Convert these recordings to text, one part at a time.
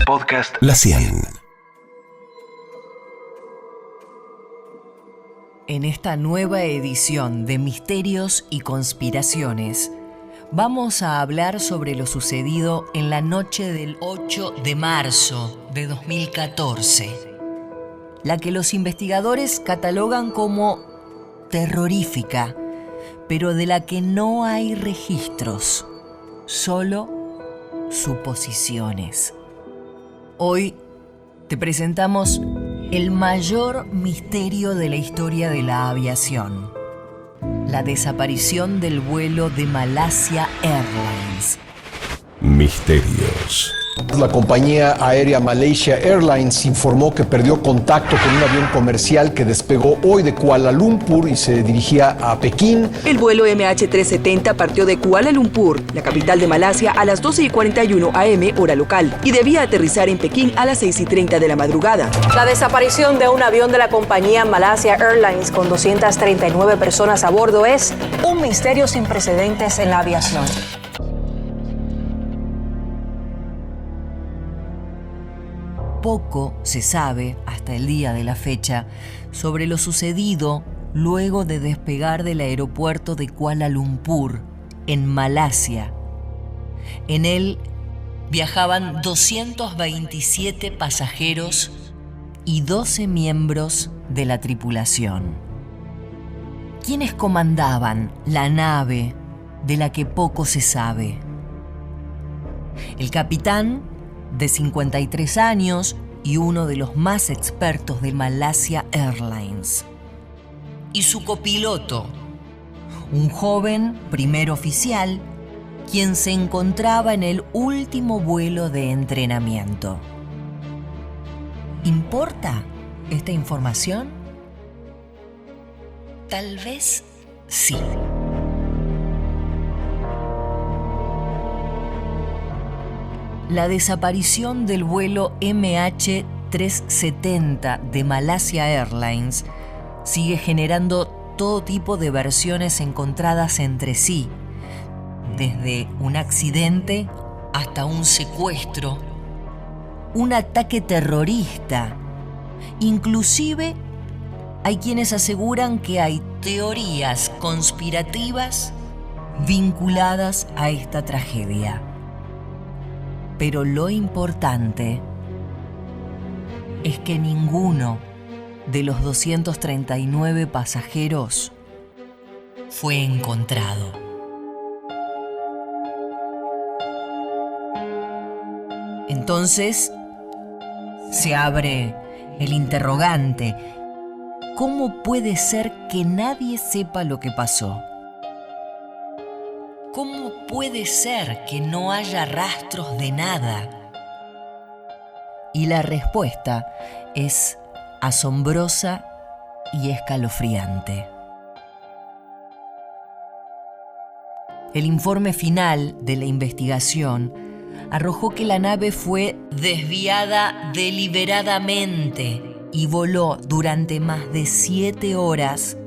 Podcast La 100. En esta nueva edición de Misterios y Conspiraciones, vamos a hablar sobre lo sucedido en la noche del 8 de marzo de 2014, la que los investigadores catalogan como terrorífica, pero de la que no hay registros, solo suposiciones. Hoy te presentamos el mayor misterio de la historia de la aviación: la desaparición del vuelo de Malaysia Airlines. Misterios. La compañía aérea Malaysia Airlines informó que perdió contacto con un avión comercial que despegó hoy de Kuala Lumpur y se dirigía a Pekín. El vuelo MH370 partió de Kuala Lumpur, la capital de Malasia, a las 12:41 am hora local y debía aterrizar en Pekín a las 6:30 de la madrugada. La desaparición de un avión de la compañía Malaysia Airlines con 239 personas a bordo es un misterio sin precedentes en la aviación. Poco se sabe hasta el día de la fecha sobre lo sucedido luego de despegar del aeropuerto de Kuala Lumpur, en Malasia. En él viajaban 227 pasajeros y 12 miembros de la tripulación. ¿Quiénes comandaban la nave de la que poco se sabe? El capitán, de 53 años y uno de los más expertos de Malaysia Airlines. Y su copiloto, un joven primer oficial, quien se encontraba en el último vuelo de entrenamiento. ¿Importa esta información? Tal vez sí. La desaparición del vuelo MH370 de Malaysia Airlines sigue generando todo tipo de versiones encontradas entre sí, desde un accidente hasta un secuestro, un ataque terrorista. Inclusive hay quienes aseguran que hay teorías conspirativas vinculadas a esta tragedia. Pero lo importante es que ninguno de los 239 pasajeros fue encontrado. Entonces, se abre el interrogante: ¿cómo puede ser que nadie sepa lo que pasó? ¿Cómo puede ser que no haya rastros de nada? Y la respuesta es asombrosa y escalofriante. El informe final de la investigación arrojó que la nave fue desviada deliberadamente y voló durante más de 7 horas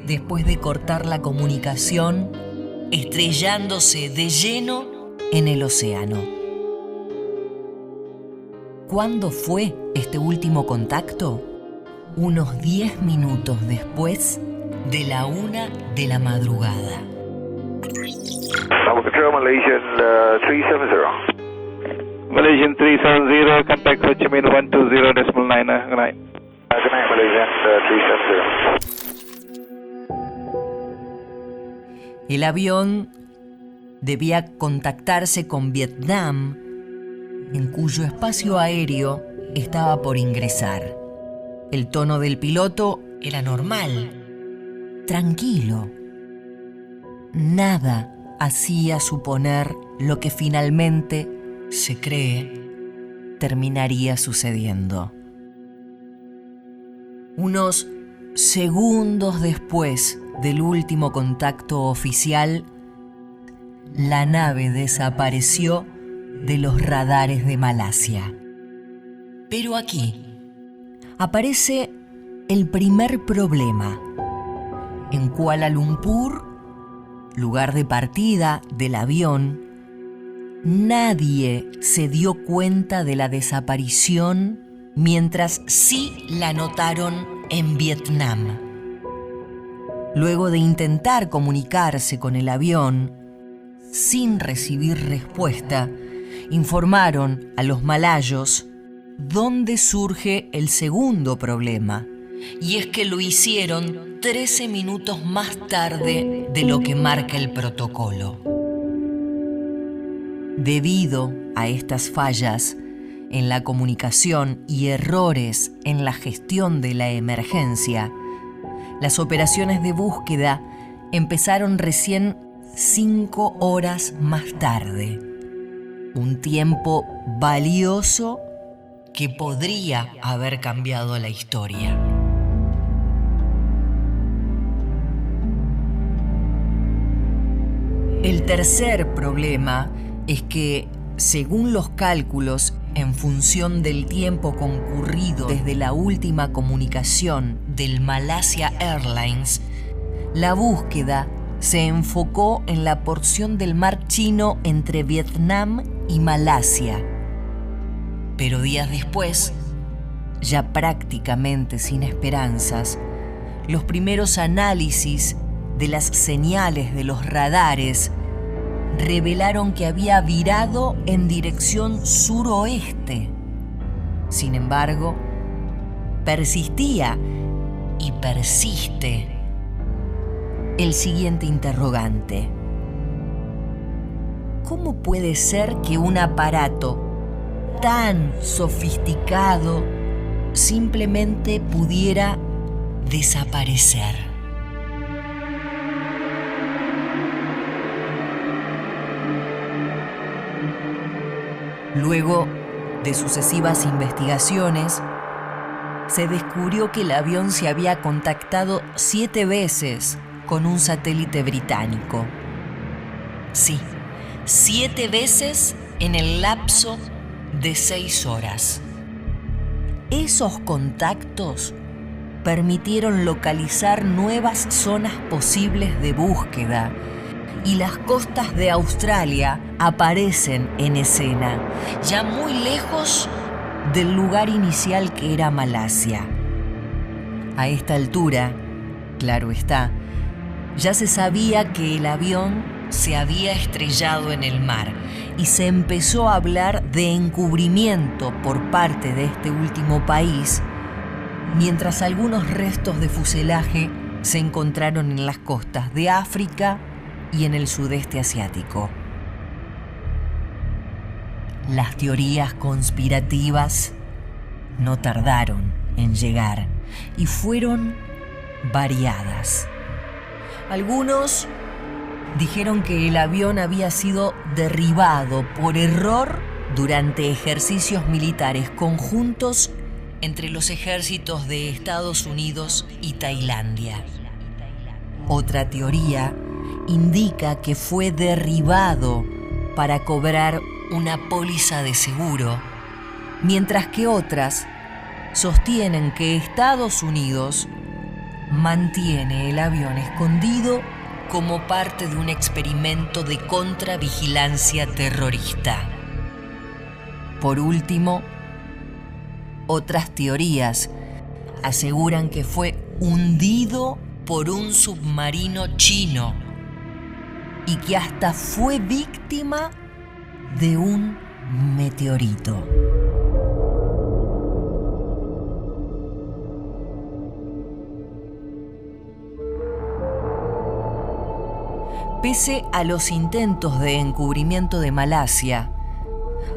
después de cortar la comunicación, estrellándose de lleno en el océano. ¿Cuándo fue este último contacto? Unos 10 minutos después de la 1 de la madrugada. Malaysian 370. Malaysian 370, contact Ho Chi Minh 120.9. Good night. Good night, Malaysian 370. El avión debía contactarse con Vietnam, en cuyo espacio aéreo estaba por ingresar. El tono del piloto era normal, tranquilo. Nada hacía suponer lo que finalmente, se cree, terminaría sucediendo. Unos segundos después del último contacto oficial, la nave desapareció de los radares de Malasia. Pero aquí aparece el primer problema. En Kuala Lumpur, lugar de partida del avión, Nadie se dio cuenta de la desaparición, mientras sí la notaron en Vietnam. Luego de intentar comunicarse con el avión, sin recibir respuesta, informaron a los malayos dónde surge el segundo problema, y es que lo hicieron 13 minutos más tarde de lo que marca el protocolo. Debido a estas fallas en la comunicación y errores en la gestión de la emergencia, las operaciones de búsqueda empezaron recién 5 horas más tarde. Un tiempo valioso que podría haber cambiado la historia. El tercer problema es que, según los cálculos, en función del tiempo concurrido desde la última comunicación del Malaysia Airlines, la búsqueda se enfocó en la porción del mar Chino entre Vietnam y Malasia. Pero días después, ya prácticamente sin esperanzas, los primeros análisis de las señales de los radares revelaron que había virado en dirección suroeste. Sin embargo, persistía y persiste el siguiente interrogante. ¿Cómo puede ser que un aparato tan sofisticado simplemente pudiera desaparecer? Luego de sucesivas investigaciones, se descubrió que el avión se había contactado 7 veces con un satélite británico. Sí, 7 veces en el lapso de 6 horas. Esos contactos permitieron localizar nuevas zonas posibles de búsqueda, y las costas de Australia aparecen en escena, ya muy lejos del lugar inicial que era Malasia. A esta altura, claro está, ya se sabía que el avión se había estrellado en el mar y se empezó a hablar de encubrimiento por parte de este último país, mientras algunos restos de fuselaje se encontraron en las costas de África y en el sudeste asiático. Las teorías conspirativas no tardaron en llegar y fueron variadas. Algunos dijeron que el avión había sido derribado por error durante ejercicios militares conjuntos entre los ejércitos de Estados Unidos y Tailandia. Otra teoría indica que fue derribado para cobrar una póliza de seguro, mientras que otras sostienen que Estados Unidos mantiene el avión escondido como parte de un experimento de contravigilancia terrorista. Por último, otras teorías aseguran que fue hundido por un submarino chino y que hasta fue víctima de un meteorito. Pese a los intentos de encubrimiento de Malasia,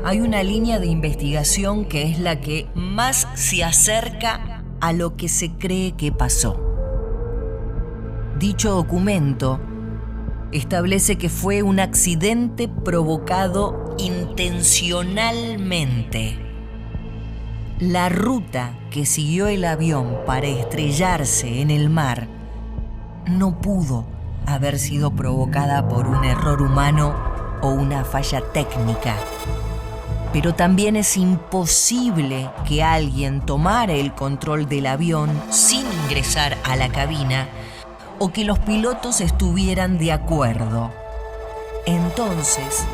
hay una línea de investigación que es la que más se acerca a lo que se cree que pasó. Dicho documento establece que fue un accidente provocado intencionalmente. La ruta que siguió el avión para estrellarse en el mar no pudo haber sido provocada por un error humano o una falla técnica. Pero también es imposible que alguien tomara el control del avión sin ingresar a la cabina o que los pilotos estuvieran de acuerdo. Entonces,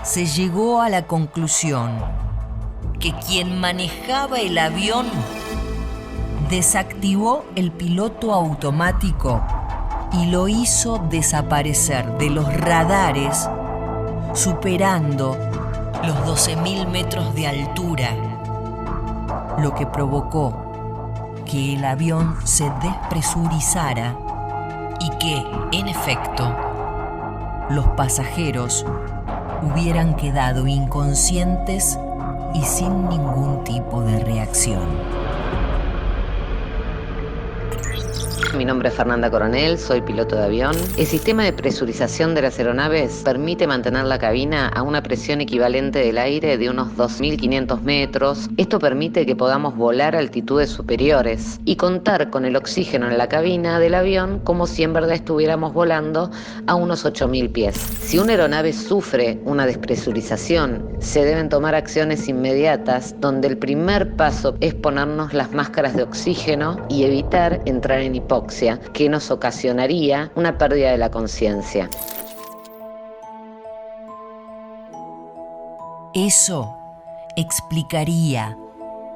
se llegó a la conclusión que quien manejaba el avión desactivó el piloto automático y lo hizo desaparecer de los radares, superando los 12.000 metros de altura, lo que provocó que el avión se despresurizara y que, en efecto, los pasajeros hubieran quedado inconscientes y sin ningún tipo de reacción. Mi nombre es Fernanda Coronel, soy piloto de avión. El sistema de presurización de las aeronaves permite mantener la cabina a una presión equivalente del aire de unos 2.500 metros. Esto permite que podamos volar a altitudes superiores y contar con el oxígeno en la cabina del avión como si en verdad estuviéramos volando a unos 8.000 pies. Si una aeronave sufre una despresurización, se deben tomar acciones inmediatas, donde el primer paso es ponernos las máscaras de oxígeno y evitar entrar en hipoxia, que nos ocasionaría una pérdida de la conciencia. Eso explicaría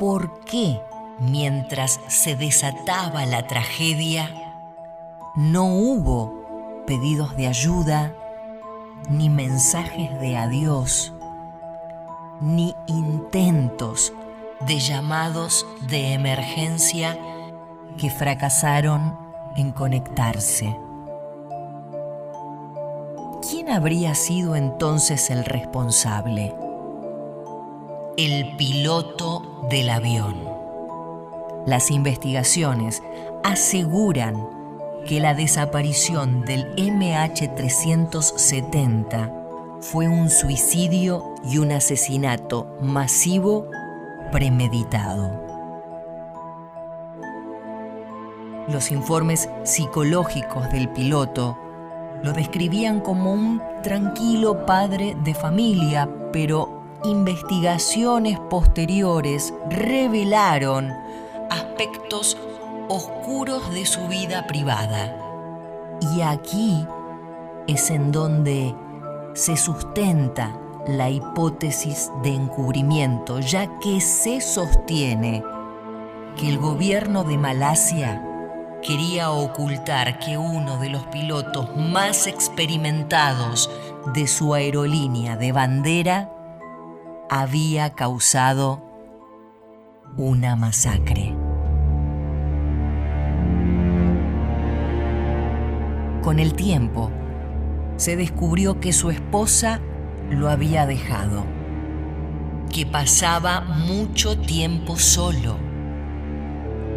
por qué, mientras se desataba la tragedia, no hubo pedidos de ayuda, ni mensajes de adiós, ni intentos de llamados de emergencia que fracasaron en conectarse. ¿Quién habría sido entonces el responsable? El piloto del avión. Las investigaciones aseguran que la desaparición del MH370 fue un suicidio y un asesinato masivo premeditado. Los informes psicológicos del piloto lo describían como un tranquilo padre de familia, pero investigaciones posteriores revelaron aspectos oscuros de su vida privada. Y aquí es en donde se sustenta la hipótesis de encubrimiento, ya que se sostiene que el gobierno de Malasia quería ocultar que uno de los pilotos más experimentados de su aerolínea de bandera había causado una masacre. Con el tiempo, se descubrió que su esposa lo había dejado, que pasaba mucho tiempo solo,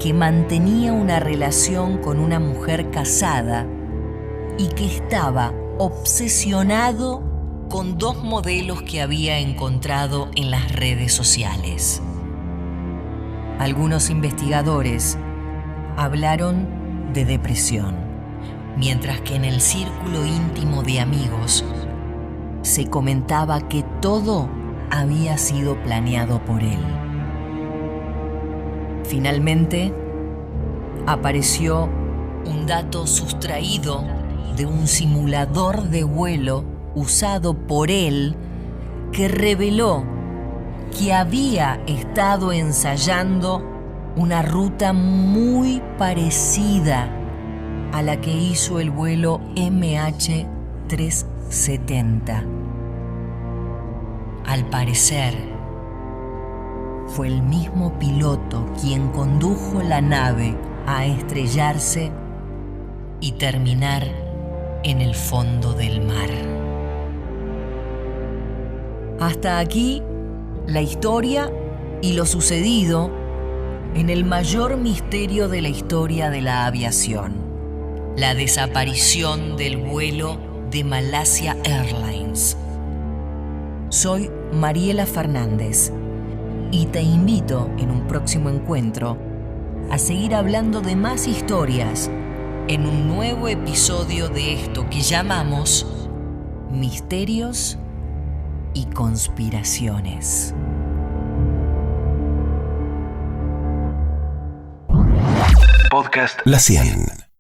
que mantenía una relación con una mujer casada y que estaba obsesionado con 2 modelos que había encontrado en las redes sociales. Algunos investigadores hablaron de depresión, mientras que en el círculo íntimo de amigos se comentaba que todo había sido planeado por él. Finalmente, apareció un dato sustraído de un simulador de vuelo usado por él que reveló que había estado ensayando una ruta muy parecida a la que hizo el vuelo MH370. Al parecer, fue el mismo piloto quien condujo la nave a estrellarse y terminar en el fondo del mar. Hasta aquí la historia y lo sucedido en el mayor misterio de la historia de la aviación: la desaparición del vuelo de Malasia Airlines. Soy Mariela Fernández y te invito en un próximo encuentro a seguir hablando de más historias en un nuevo episodio de esto que llamamos Misterios y Conspiraciones. Podcast La 100.